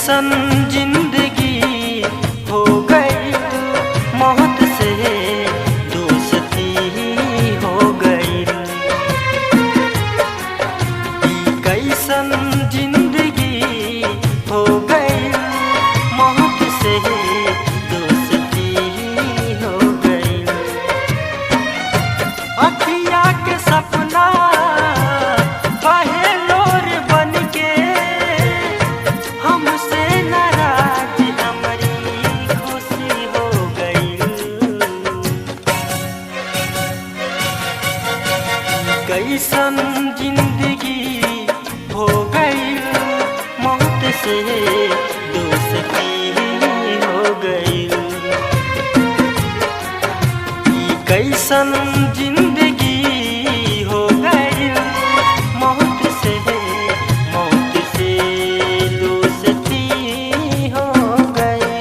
कैसन जिंदगी हो गई, मौत से दोस्ती हो गई। कैसन जिंदगी हो गई, मौत से दोस्ती हो गई। अखिया के सपना पहलोर बन के हमसे नाराज हमारी खुशी हो गई। कैसन जिंदगी हो गई, मौत से दोस्ती हो गई। कैसन जिंदगी हो गई, मौत से दोस्ती हो गई।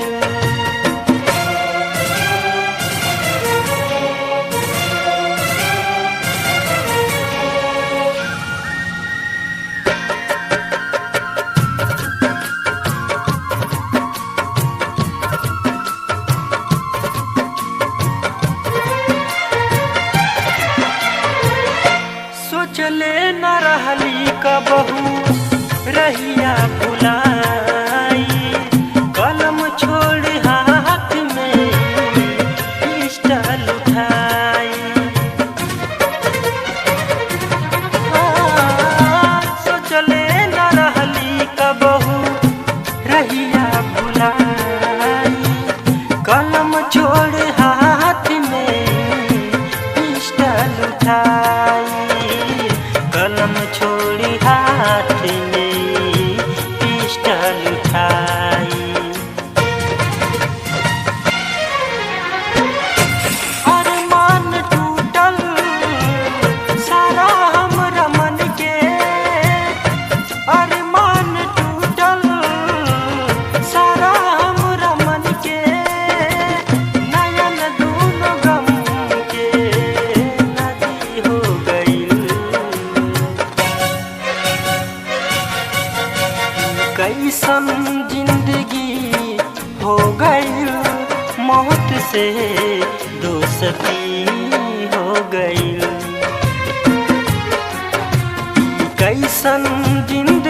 सोचले न रहली कबहू रहिया भुलाई, कलम छोड़ हाथ में पिस्टल उठाई। सोचले न रहली कबहू रहिया भुलाई, कलम छोड़ हाथ में पिस्टल उठाई। कलम छोड़ी हाथ में पिस्टल उठाई। अरमान टूटल सारा हमरा मन के, अरमान टूटल सारा हमरा मन के। नयन दूनो गम के नदी हो गई। कैसन जिंदगी हो गई, मौत से दोस्ती हो गई। कैसन जिंदगी